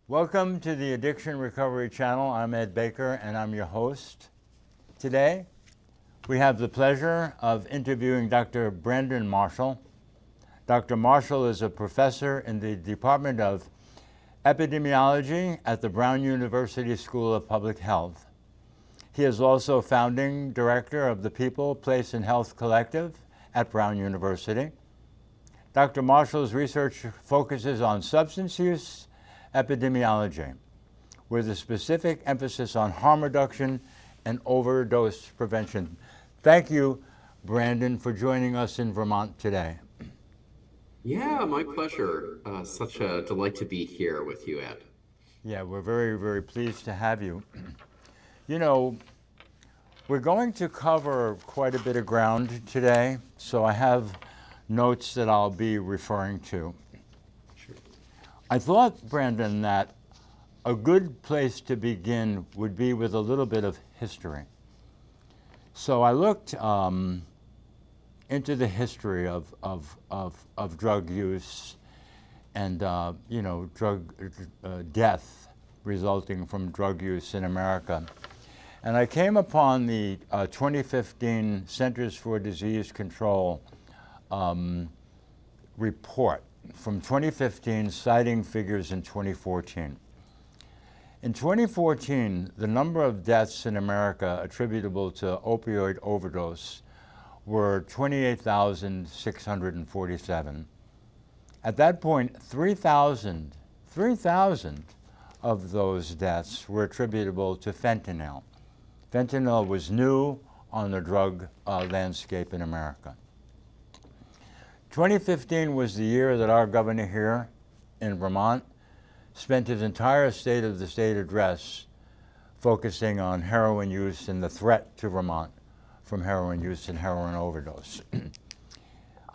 Welcome to the Addiction Recovery Channel. I'm Ed Baker and I'm your host. Today, we have the pleasure of interviewing Dr. Brandon Marshall. Dr. Marshall is a professor in the Department of Epidemiology at the Brown University School of Public Health. He is also founding director of the People, Place, and Health Collective at Brown University. Dr. Marshall's research focuses on substance use epidemiology, with a specific emphasis on harm reduction and overdose prevention. Thank you, Brandon, for joining us in Vermont today. Yeah, my pleasure. Such a delight to be here with you, Ed. Yeah, we're very, very pleased to have you. You know, we're going to cover quite a bit of ground today, so I have notes that I'll be referring to. Sure. I thought, Brandon, that a good place to begin would be with a little bit of history. So I looked into the history of drug use and drug death resulting from drug use in America. And I came upon the 2015 Centers for Disease Control report from 2015, citing figures in 2014. In 2014, the number of deaths in America attributable to opioid overdose were 28,647. At that point, 3,000 of those deaths were attributable to fentanyl. Fentanyl was new on the drug landscape in America. 2015 was the year that our governor here in Vermont spent his entire State of the State address focusing on heroin use and the threat to Vermont from heroin use and heroin overdose.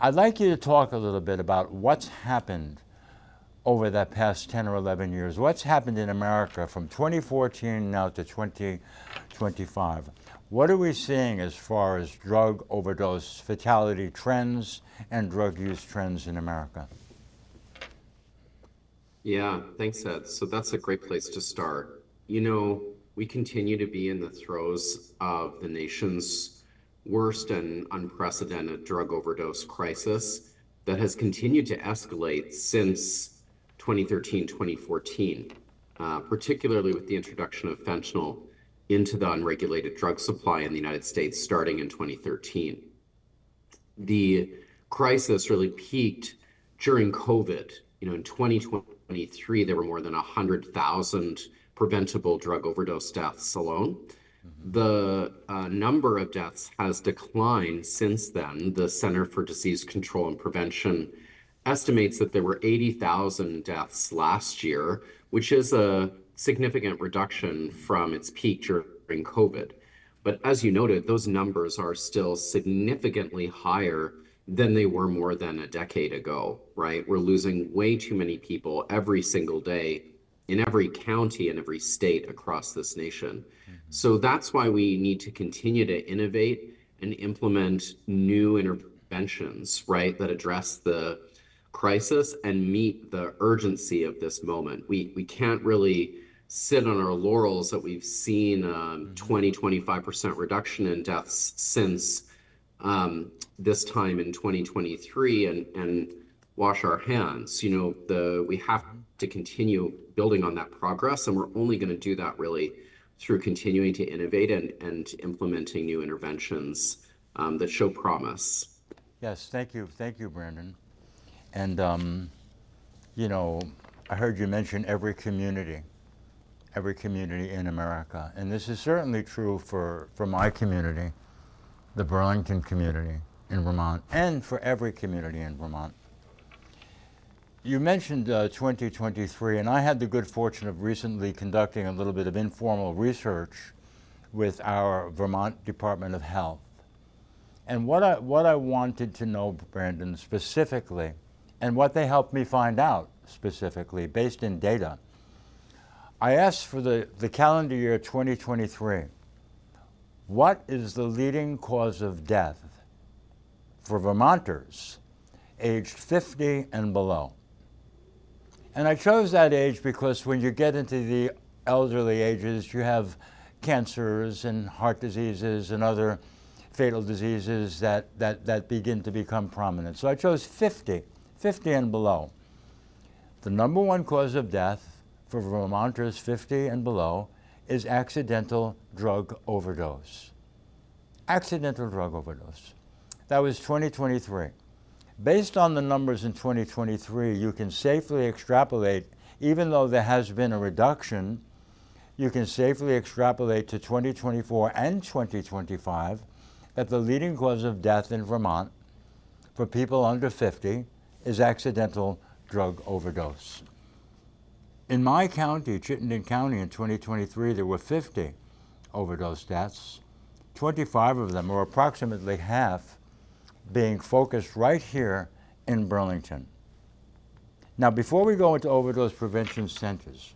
I'd like you to talk a little bit about what's happened over that past 10 or 11 years. What's happened in America from 2014 now to 2025? What are we seeing as far as drug overdose fatality trends and drug use trends in America? Yeah, thanks, Ed. So that's a great place to start. You know, we continue to be in the throes of the nation's worst and unprecedented drug overdose crisis that has continued to escalate since 2013, 2014, particularly with the introduction of fentanyl into the unregulated drug supply in the United States starting in 2013. The crisis really peaked during COVID. You know, in 2023, there were more than 100,000 preventable drug overdose deaths alone. The number of deaths has declined since then. The Center for Disease Control and Prevention estimates that there were 80,000 deaths last year, which is a significant reduction from its peak during COVID. But as you noted, those numbers are still significantly higher than they were more than a decade ago, right? We're losing way too many people every single day in every county and every state across this nation. So that's why we need to continue to innovate and implement new interventions, right, that address the crisis and meet the urgency of this moment. We can't really sit on our laurels that we've seen 20-25% reduction in deaths since this time in 2023 and wash our hands. You know, we have to continue building on that progress, and we're only going to do that really through continuing to innovate and implementing new interventions that show promise. Yes, thank you, Brandon. And you know, I heard you mention every community in America, and this is certainly true for my community, the Burlington community in Vermont, and for every community in Vermont. You mentioned 2023, and I had the good fortune of recently conducting a little bit of informal research with our Vermont Department of Health. And what I wanted to know, Brandon, specifically, and what they helped me find out specifically, based in data, I asked for the calendar year 2023, what is the leading cause of death for Vermonters aged 50 and below? And I chose that age because when you get into the elderly ages, you have cancers and heart diseases and other fatal diseases that begin to become prominent. So I chose 50 and below. The number one cause of death for Vermonters 50 and below is accidental drug overdose. Accidental drug overdose. That was 2023. Based on the numbers in 2023, you can safely extrapolate, even though there has been a reduction, you can safely extrapolate to 2024 and 2025 that the leading cause of death in Vermont for people under 50 is accidental drug overdose. In my county, Chittenden County, in 2023, there were 50 overdose deaths, 25 of them, or approximately half, being focused right here in Burlington. Now, before we go into overdose prevention centers,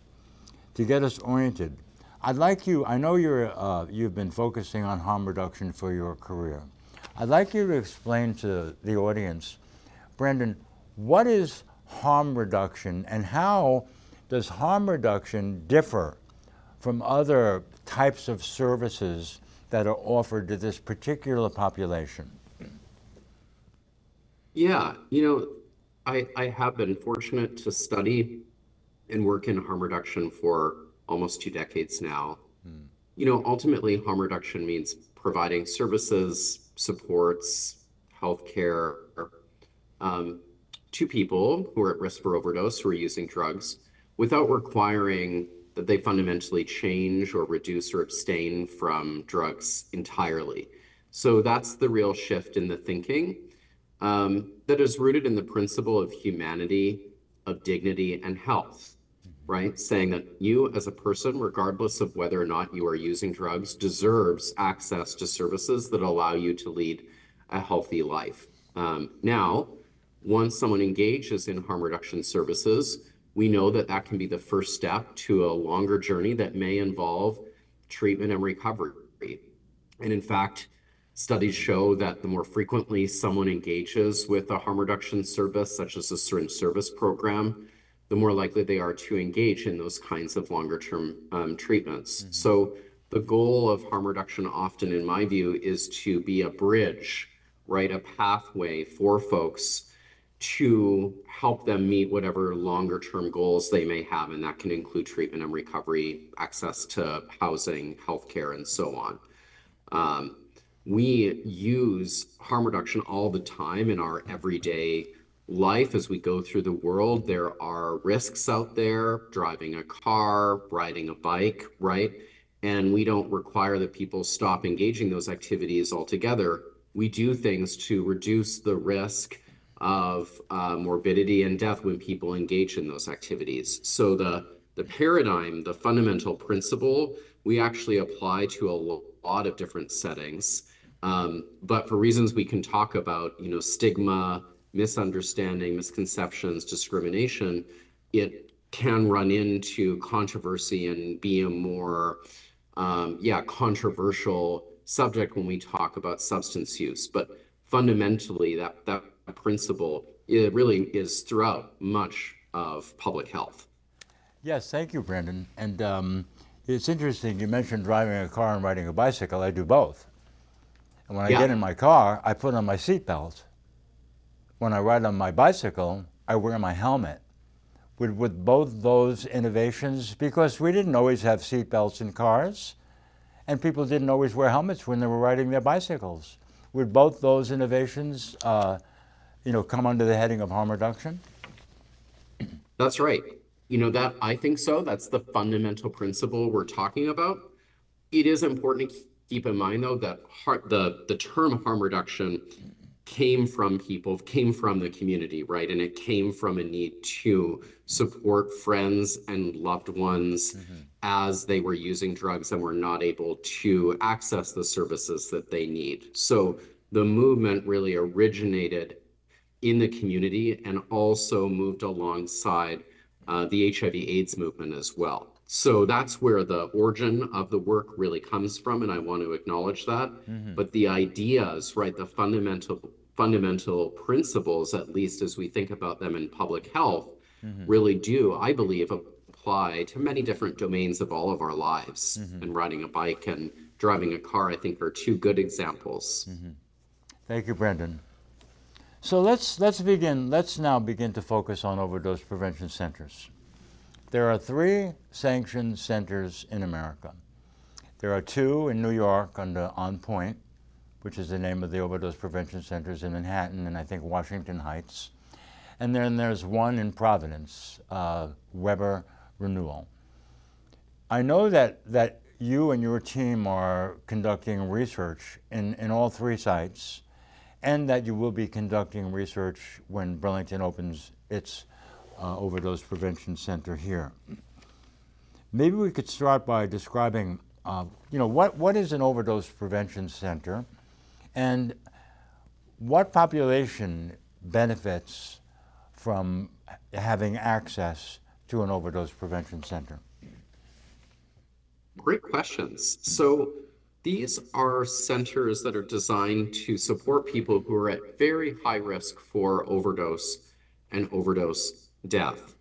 to get us oriented, I'd like you, I know you've been focusing on harm reduction for your career. I'd like you to explain to the audience, Brandon, what is harm reduction and how does harm reduction differ from other types of services that are offered to this particular population? Yeah, I have been fortunate to study and work in harm reduction for almost 2 decades now. Ultimately, harm reduction means providing services, supports, healthcare to people who are at risk for overdose, who are using drugs, without requiring that they fundamentally change or reduce or abstain from drugs entirely. So that's the real shift in the thinking that is rooted in the principle of humanity, of dignity, and health, right? Saying that you as a person, regardless of whether or not you are using drugs, deserves access to services that allow you to lead a healthy life. Now, once someone engages in harm reduction services, we know that that can be the first step to a longer journey that may involve treatment and recovery. And in fact, studies show that the more frequently someone engages with a harm reduction service, such as a syringe service program, the more likely they are to engage in those kinds of longer term treatments. Mm-hmm. So the goal of harm reduction often, in my view, is to be a bridge, right? A pathway for folks to help them meet whatever longer term goals they may have. And that can include treatment and recovery, access to housing, healthcare, and so on. We use harm reduction all the time in our everyday life as we go through the world. There are risks out there, driving a car, riding a bike, right? And we don't require that people stop engaging those activities altogether. We do things to reduce the risk of morbidity and death when people engage in those activities. So the paradigm, the fundamental principle, we actually apply to a lot of different settings. But for reasons we can talk about, stigma, misunderstanding, misconceptions, discrimination, it can run into controversy and be a more, controversial subject when we talk about substance use. But fundamentally, that principle, it really is throughout much of public health. Yes, thank you, Brandon. And it's interesting, you mentioned driving a car and riding a bicycle. I do both. And when I get in my car, I put on my seatbelt. When I ride on my bicycle, I wear my helmet. With both those innovations, because we didn't always have seatbelts in cars, and people didn't always wear helmets when they were riding their bicycles. Would both those innovations, come under the heading of harm reduction? That's right. That I think so. That's the fundamental principle we're talking about. It is important to keep in mind, though, that the term harm reduction came from the community, right? And it came from a need to support friends and loved ones as they were using drugs and were not able to access the services that they need. So the movement really originated in the community and also moved alongside the HIV/AIDS movement as well. So that's where the origin of the work really comes from, and I want to acknowledge that. But the ideas, right, the fundamental principles, at least as we think about them in public health, really do, I believe, apply to many different domains of all of our lives. And riding a bike and driving a car, I think, are two good examples. Thank you, Brendan. So let's now begin to focus on overdose prevention centers. There are 3 sanctioned centers in America. There are 2 in New York under On Point, which is the name of the overdose prevention centers in Manhattan and I think Washington Heights. And then there's 1 in Providence, Weber Renewal. I know that you and your team are conducting research in all 3 sites, and that you will be conducting research when Burlington opens its overdose prevention center here. Maybe we could start by describing, what is an overdose prevention center, and what population benefits from having access to an overdose prevention center? Great questions. So these are centers that are designed to support people who are at very high risk for overdose and overdose death.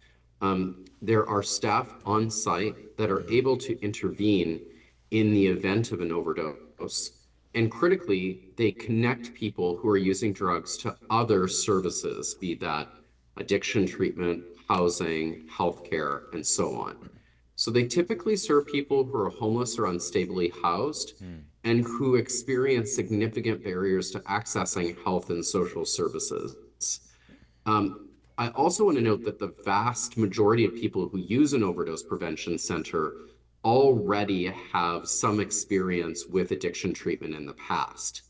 There are staff on site that are able to intervene in the event of an overdose. And critically, they connect people who are using drugs to other services, be that addiction treatment, housing, healthcare, and so on. So they typically serve people who are homeless or unstably housed and who experience significant barriers to accessing health and social services. I also want to note that the vast majority of people who use an overdose prevention center already have some experience with addiction treatment in the past.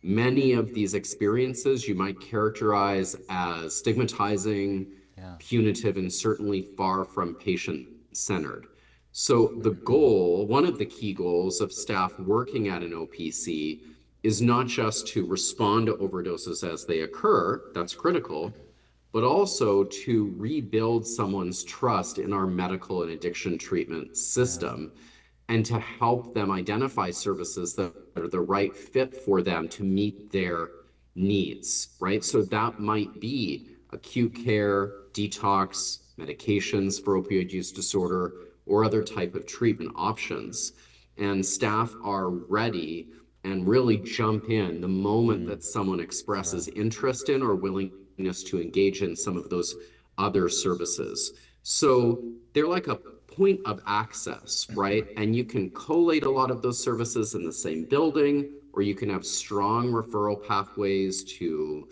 Many of these experiences you might characterize as stigmatizing, punitive, and certainly far from patient-centered. So the goal, one of the key goals of staff working at an OPC is not just to respond to overdoses as they occur, that's critical, but also to rebuild someone's trust in our medical and addiction treatment system, and to help them identify services that are the right fit for them to meet their needs, right? So that might be acute care, detox, medications for opioid use disorder, or other type of treatment options. And staff are ready and really jump in the moment that someone expresses interest in or willingness to engage in some of those other services. So they're like a point of access, right? And you can collate a lot of those services in the same building, or you can have strong referral pathways to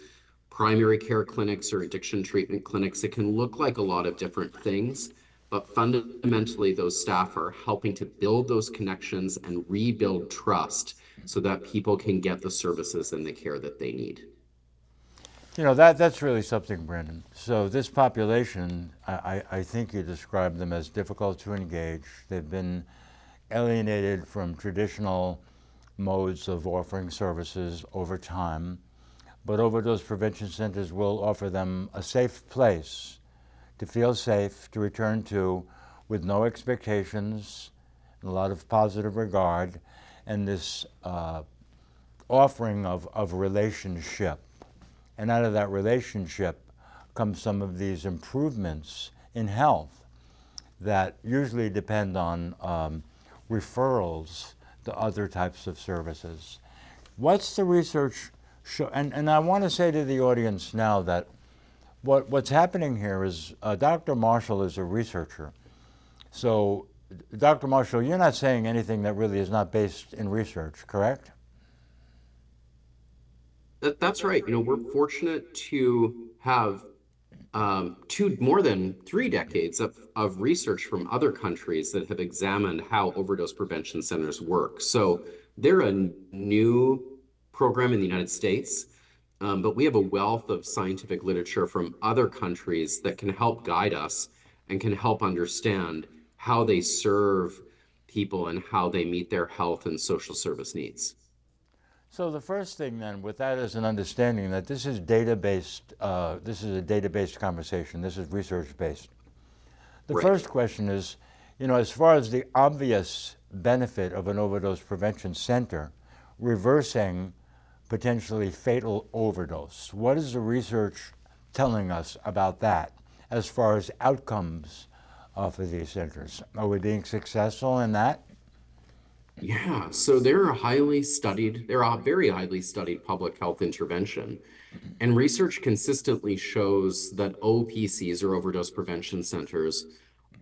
primary care clinics or addiction treatment clinics. It can look like a lot of different things, but fundamentally those staff are helping to build those connections and rebuild trust so that people can get the services and the care that they need. That's really something, Brendan. So this population, I think you described them as difficult to engage. They've been alienated from traditional modes of offering services over time, but overdose prevention centers will offer them a safe place to feel safe, to return to with no expectations, and a lot of positive regard, and this offering of relationship. And out of that relationship comes some of these improvements in health that usually depend on referrals to other types of services. What's the research show? And I want to say to the audience now that what's happening here is Dr. Marshall is a researcher. So, Dr. Marshall, you're not saying anything that really is not based in research, correct? That's right. We're fortunate to have more than 3 decades of research from other countries that have examined how overdose prevention centers work. So they're a new program in the United States, but we have a wealth of scientific literature from other countries that can help guide us and can help understand how they serve people and how they meet their health and social service needs. So the first thing then, with that is an understanding that this is data-based, this is a data-based conversation, this is research-based. The first question is, as far as the obvious benefit of an overdose prevention center, reversing potentially fatal overdose, what is the research telling us about that? as far as outcomes for these centers? Are we being successful in that? Yeah, so they're a very highly studied public health intervention. And research consistently shows that OPCs, or overdose prevention centers,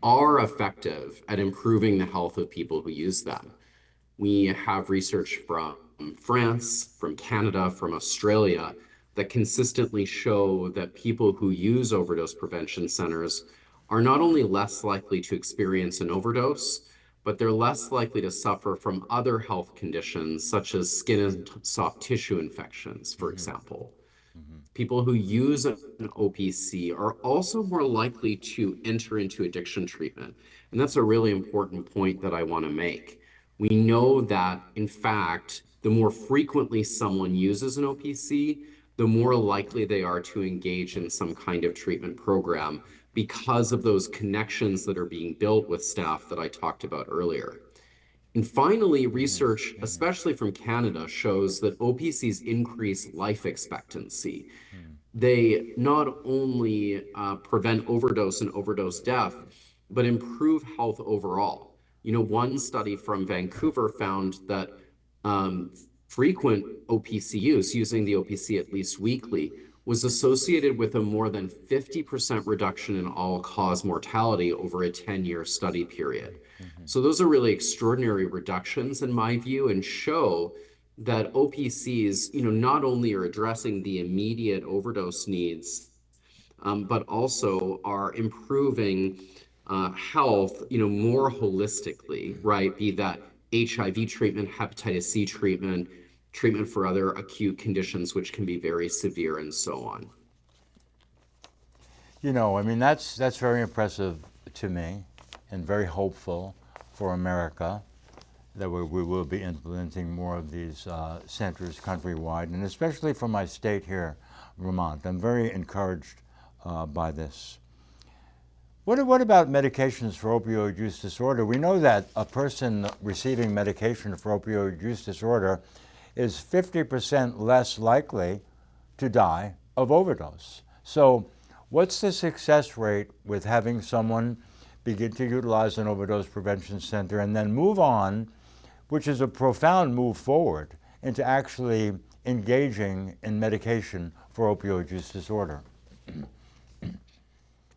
are effective at improving the health of people who use them. We have research from France, from Canada, from Australia that consistently show that people who use overdose prevention centers are not only less likely to experience an overdose, but they're less likely to suffer from other health conditions such as skin and soft tissue infections, for example. People who use an OPC are also more likely to enter into addiction treatment. And that's a really important point that I want to make. We know that, in fact, the more frequently someone uses an OPC, the more likely they are to engage in some kind of treatment program because of those connections that are being built with staff that I talked about earlier. And finally, research, especially from Canada, shows that OPCs increase life expectancy. They not only prevent overdose and overdose death, but improve health overall. You know, one study from Vancouver found that frequent OPC use, using the OPC at least weekly, was associated with a more than 50% reduction in all-cause mortality over a 10-year study period. So those are really extraordinary reductions in my view, and show that OPCs, not only are addressing the immediate overdose needs, but also are improving health, more holistically, right? Be that HIV treatment, hepatitis C treatment, treatment for other acute conditions, which can be very severe, and so on. I mean, that's very impressive to me and very hopeful for America that we will be implementing more of these centers countrywide, and especially for my state here, Vermont. I'm very encouraged by this. What about medications for opioid use disorder? We know that a person receiving medication for opioid use disorder is 50% less likely to die of overdose. So what's the success rate with having someone begin to utilize an overdose prevention center and then move on, which is a profound move forward, into actually engaging in medication for opioid use disorder?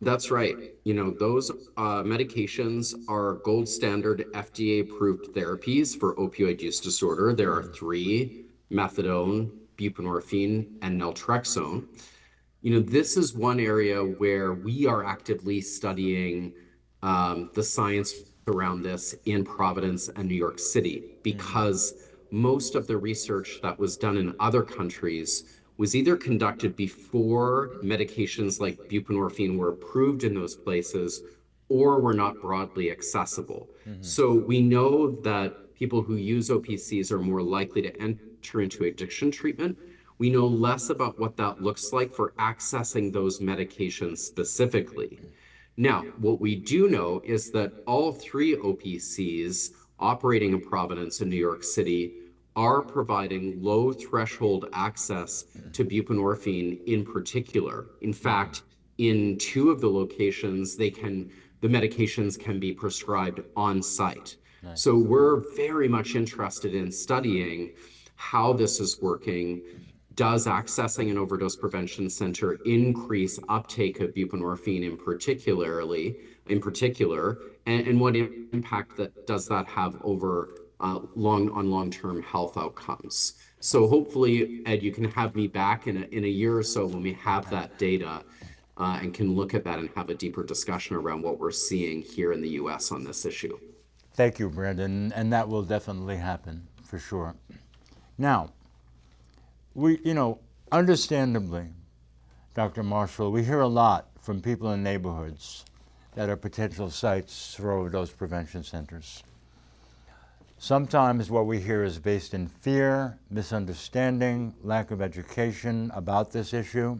That's right. Those medications are gold standard FDA-approved therapies for opioid use disorder. There are three: methadone, buprenorphine, and naltrexone. This is one area where we are actively studying the science around this in Providence and New York City, because most of the research that was done in other countries was either conducted before medications like buprenorphine were approved in those places, or were not broadly accessible. So we know that people who use OPCs are more likely to enter into addiction treatment. We know less about what that looks like for accessing those medications specifically. Now, what we do know is that all three OPCs operating in Providence and New York City are providing low threshold access to buprenorphine in particular. In fact, in two of the locations, the medications can be prescribed on site. Nice. So we're very much interested in studying how this is working. Does accessing an overdose prevention center increase uptake of buprenorphine in particular, and what impact does that have over long-term health outcomes? So hopefully, Ed, you can have me back in a year or so when we have that data and can look at that and have a deeper discussion around what we're seeing here in the U.S. on this issue. Thank you, Brandon, and that will definitely happen for sure. Now, understandably, Dr. Marshall, we hear a lot from people in neighborhoods that are potential sites for overdose prevention centers. Sometimes what we hear is based in fear, misunderstanding, lack of education about this issue.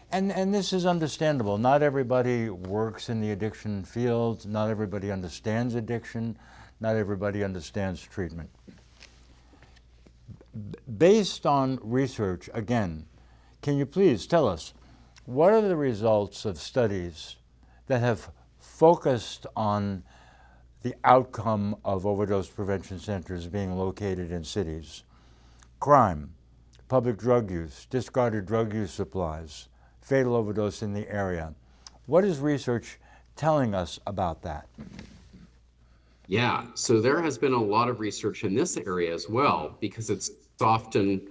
And this is understandable. Not everybody works in the addiction field. Not everybody understands addiction. Not everybody understands treatment. Based on research, again, can you please tell us, what are the results of studies that have focused on the outcome of overdose prevention centers being located in cities? Crime, public drug use, discarded drug use supplies, fatal overdose in the area. What is research telling us about that? Yeah, so there has been a lot of research in this area as well, because it's often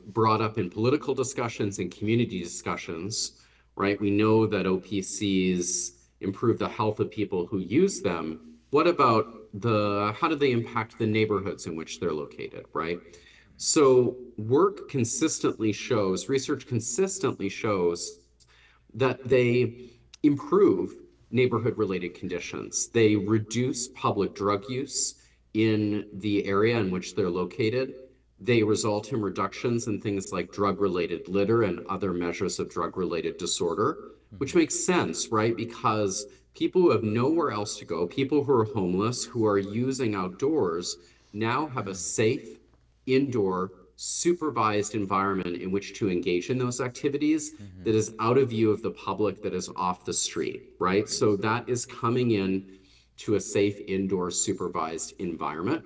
brought up in political discussions and community discussions, right? We know that OPCs improve the health of people who use them. What about how do they impact the neighborhoods in which they're located, right? So research consistently shows that they improve neighborhood-related conditions. They reduce public drug use in the area in which they're located. They result in reductions in things like drug-related litter and other measures of drug-related disorder, which makes sense, right? Because people who have nowhere else to go, people who are homeless, who are using outdoors, now have a safe, indoor, supervised environment in which to engage in those activities that is out of view of the public, that is off the street, right? So that is coming in to a safe, indoor, supervised environment.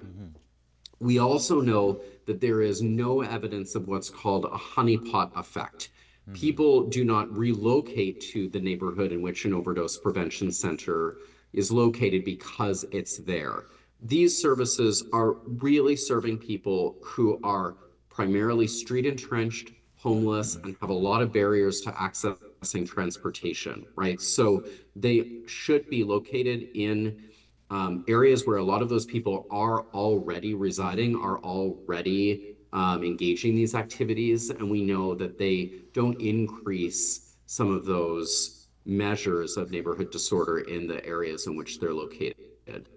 We also know that there is no evidence of what's called a honeypot effect. People do not relocate to the neighborhood in which an overdose prevention center is located because it's there. These services are really serving people who are primarily street entrenched, homeless, and have a lot of barriers to accessing transportation, right? So they should be located in areas where a lot of those people are already residing, are already engaging these activities, and we know that they don't increase some of those measures of neighborhood disorder in the areas in which they're located.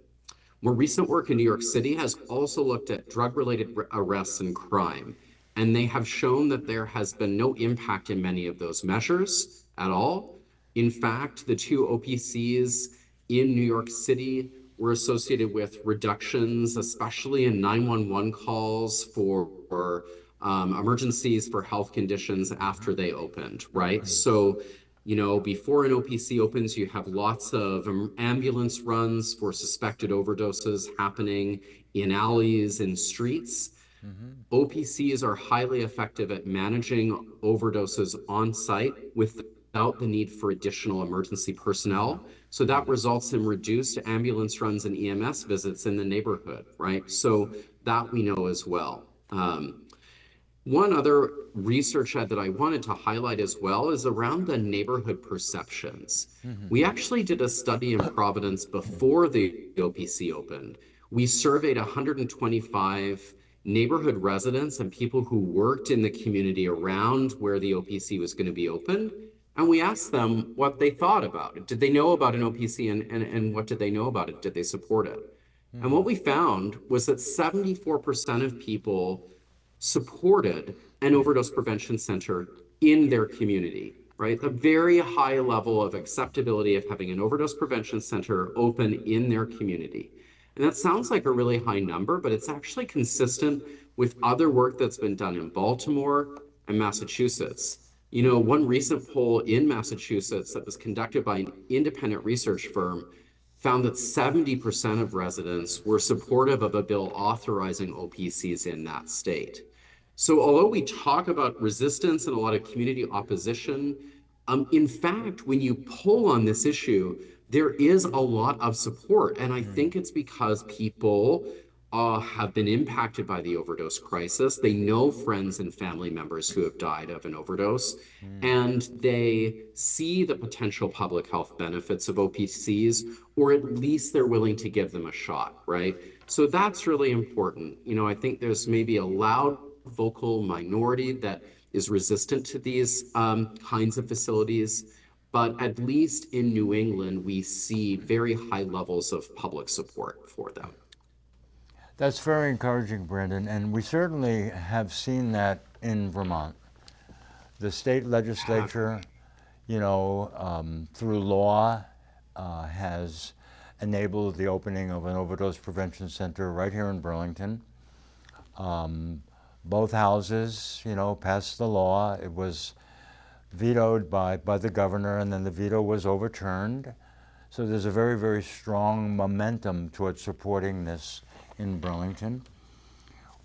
More recent work in New York City has also looked at drug-related arrests and crime, and they have shown that there has been no impact in many of those measures at all. In fact, the two OPCs in New York City were associated with reductions, especially in 911 calls for emergencies for health conditions after they opened, right? So, before an OPC opens, you have lots of ambulance runs for suspected overdoses happening in alleys and streets. OPCs are highly effective at managing overdoses on site without the need for additional emergency personnel. So that results in reduced ambulance runs and EMS visits in the neighborhood, right? So that we know as well. One other research that I wanted to highlight as well is around the neighborhood perceptions. We actually did a study in Providence before the OPC opened. We surveyed 125 neighborhood residents and people who worked in the community around where the OPC was going to be opened. And we asked them what they thought about it. Did they know about an OPC, and what did they know about it? Did they support it? And what we found was that 74% of people supported an overdose prevention center in their community, right? A very high level of acceptability of having an overdose prevention center open in their community. And that sounds like a really high number, but it's actually consistent with other work that's been done in Baltimore and Massachusetts. One recent poll in Massachusetts that was conducted by an independent research firm found that 70% of residents were supportive of a bill authorizing OPCs in that state. So although we talk about resistance and a lot of community opposition, in fact, when you poll on this issue, there is a lot of support. And I think it's because people have been impacted by the overdose crisis. They know friends and family members who have died of an overdose, and they see the potential public health benefits of OPCs, or at least they're willing to give them a shot, right? So that's really important. I think there's maybe a loud vocal minority that is resistant to these kinds of facilities, but at least in New England, we see very high levels of public support for them. That's very encouraging, Brandon, and we certainly have seen that in Vermont. The state legislature, through law, has enabled the opening of an overdose prevention center right here in Burlington. Both houses, passed the law. It was vetoed by the governor, and then the veto was overturned. So there's a very, very strong momentum towards supporting this in Burlington.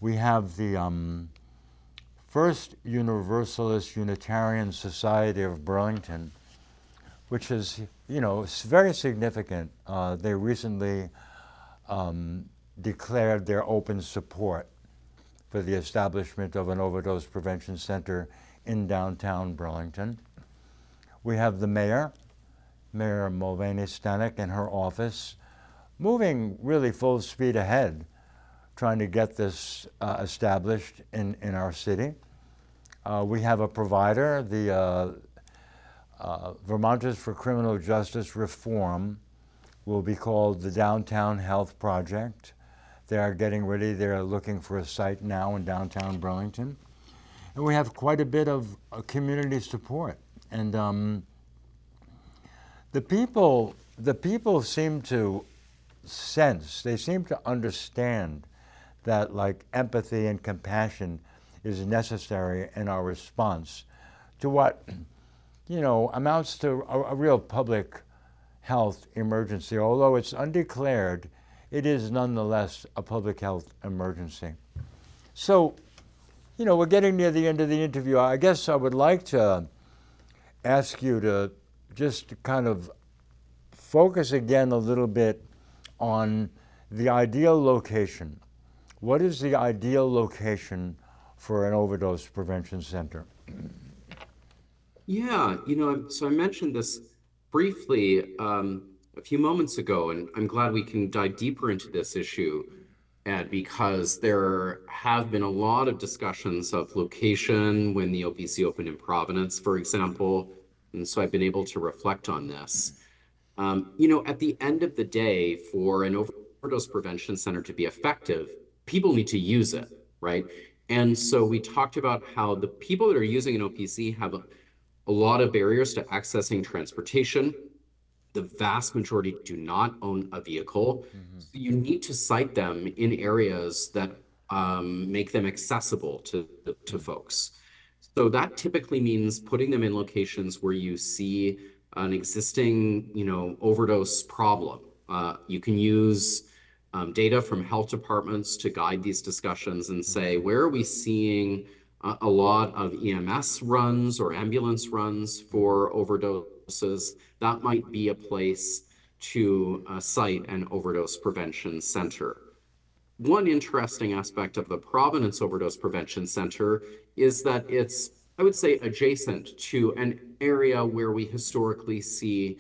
We have the First Universalist Unitarian Society of Burlington, which is, very significant. They recently declared their open support for the establishment of an overdose prevention center in downtown Burlington. We have the Mayor Mulvaney Stanek, and her office, moving really full speed ahead, trying to get this established in our city. We have a provider, the Vermonters for Criminal Justice Reform will be called the Downtown Health Project. They are getting ready. They're looking for a site now in downtown Burlington. And we have quite a bit of community support. And the people seem to sense, they seem to understand that empathy and compassion is necessary in our response to what amounts to a real public health emergency. Although it's undeclared, it is nonetheless a public health emergency. So, we're getting near the end of the interview. I guess I would like to ask you to just kind of focus again a little bit on the ideal location. What is the ideal location for an overdose prevention center? Yeah, so I mentioned this briefly a few moments ago, and I'm glad we can dive deeper into this issue, Ed, because there have been a lot of discussions of location when the OPC opened in Providence, for example, and so I've been able to reflect on this. At the end of the day, for an overdose prevention center to be effective, people need to use it, right? And so we talked about how the people that are using an OPC have a lot of barriers to accessing transportation. The vast majority do not own a vehicle. Mm-hmm. So you need to site them in areas that make them accessible to folks. So that typically means putting them in locations where you see an existing, overdose problem. You can use data from health departments to guide these discussions and say, where are we seeing a lot of EMS runs or ambulance runs for overdoses? That might be a place to cite an overdose prevention center. One interesting aspect of the Providence Overdose Prevention Center is that it's, I would say, adjacent to an area where we historically see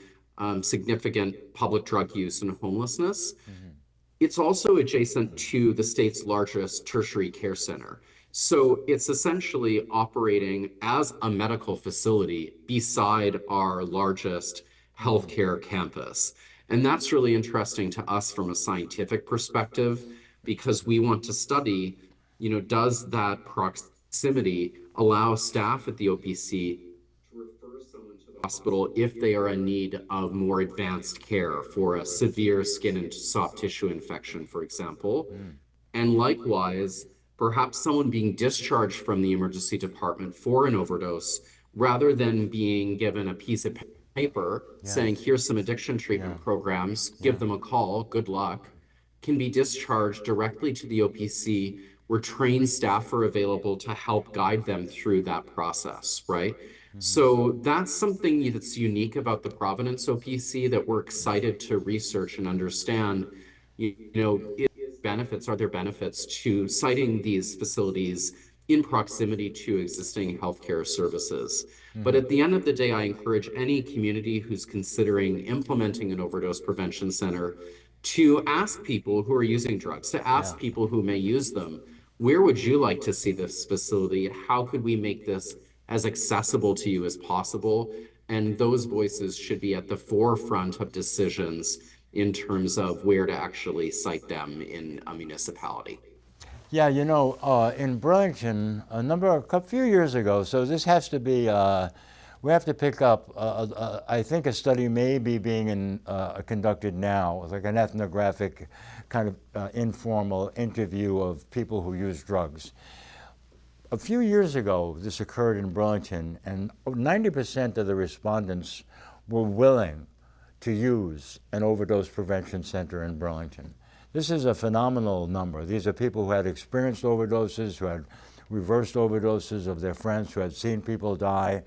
significant public drug use and homelessness. Mm-hmm. It's also adjacent to the state's largest tertiary care center. So it's essentially operating as a medical facility beside our largest healthcare campus. And that's really interesting to us from a scientific perspective, because we want to study, does that proximity allow staff at the OPC to refer someone to the hospital if they are in need of more advanced care for a severe skin and soft tissue infection, for example. And likewise, perhaps someone being discharged from the emergency department for an overdose, rather than being given a piece of paper saying, here's some addiction treatment programs, give them a call, good luck, can be discharged directly to the OPC, where trained staff are available to help guide them through that process, right? Mm-hmm. So that's something that's unique about the Providence OPC that we're excited to research and understand. Are there benefits to citing these facilities in proximity to existing healthcare services? Mm-hmm. But at the end of the day, I encourage any community who's considering implementing an overdose prevention center to ask people who are using drugs, to ask people who may use them, where would you like to see this facility? How could we make this as accessible to you as possible? And those voices should be at the forefront of decisions in terms of where to actually cite them in a municipality. Yeah, in Burlington, a few years ago, so this has to be, we have to pick up, I think a study may be being conducted now, like an ethnographic kind of informal interview of people who use drugs. a few years ago, this occurred in Burlington, and 90% of the respondents were willing to use an overdose prevention center in Burlington. This is a phenomenal number. These are people who had experienced overdoses, who had reversed overdoses of their friends, who had seen people die,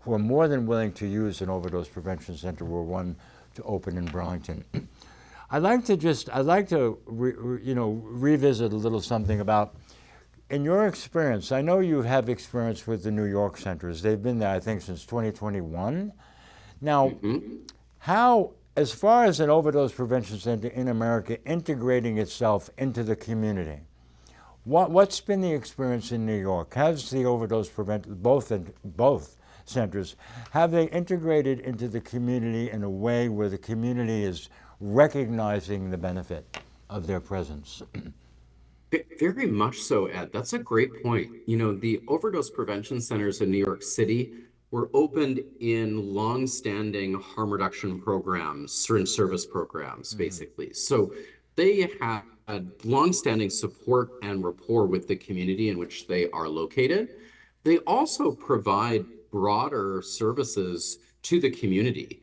who are more than willing to use an overdose prevention center. We're one to open in Burlington. I'd like to revisit a little something about, in your experience, I know you have experience with the New York centers. They've been there, I think, since 2021. Now, how, as far as an overdose prevention center in America integrating itself into the community, what's been the experience in New York? Has the overdose prevention, both centers, have they integrated into the community in a way where the community is recognizing the benefit of their presence? Very much so, Ed. That's a great point. You know, the overdose prevention centers in New York City were opened in long-standing harm reduction programs, certain service programs, basically. So they had long-standing support and rapport with the community in which they are located. They also provide broader services to the community.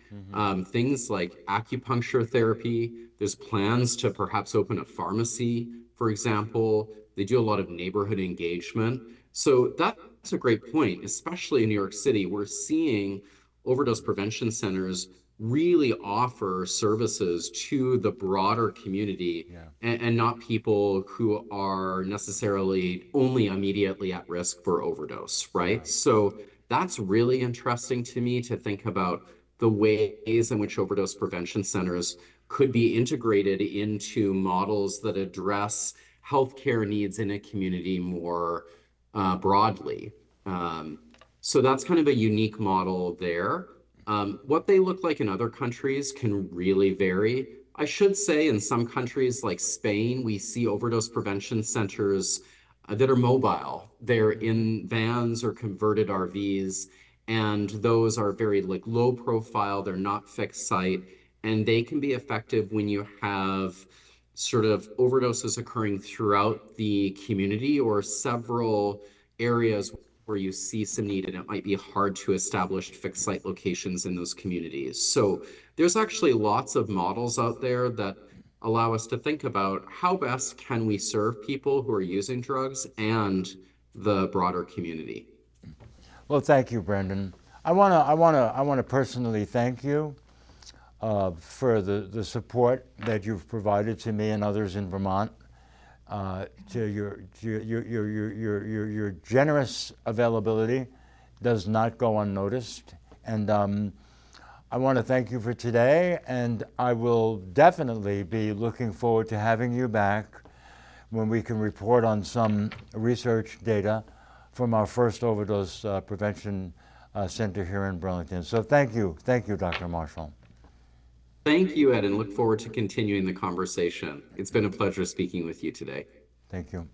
Things like acupuncture therapy. There's plans to perhaps open a pharmacy, for example. They do a lot of neighborhood engagement. So that's a great point, especially in New York City. We're seeing overdose prevention centers really offer services to the broader community, and not people who are necessarily only immediately at risk for overdose, right? So that's really interesting to me, to think about the ways in which overdose prevention centers could be integrated into models that address healthcare needs in a community more broadly. So that's kind of a unique model there. What they look like in other countries can really vary. I should say in some countries like Spain, we see overdose prevention centers that are mobile. They're in vans or converted RVs, and those are very like low profile. They're not fixed site, and they can be effective when you have sort of overdoses occurring throughout the community or several areas where you see some need, and it might be hard to establish fixed site locations in those communities. So there's actually lots of models out there that allow us to think about how best can we serve people who are using drugs and the broader community. Well, thank you, Brendan. I want to personally thank you for the support that you've provided to me and others in Vermont. To your generous availability does not go unnoticed, and I want to thank you for today, and I will definitely be looking forward to having you back when we can report on some research data from our first overdose prevention center here in Burlington. So thank you, Dr. Marshall. Thank you, Ed, and look forward to continuing the conversation. It's been a pleasure speaking with you today. Thank you.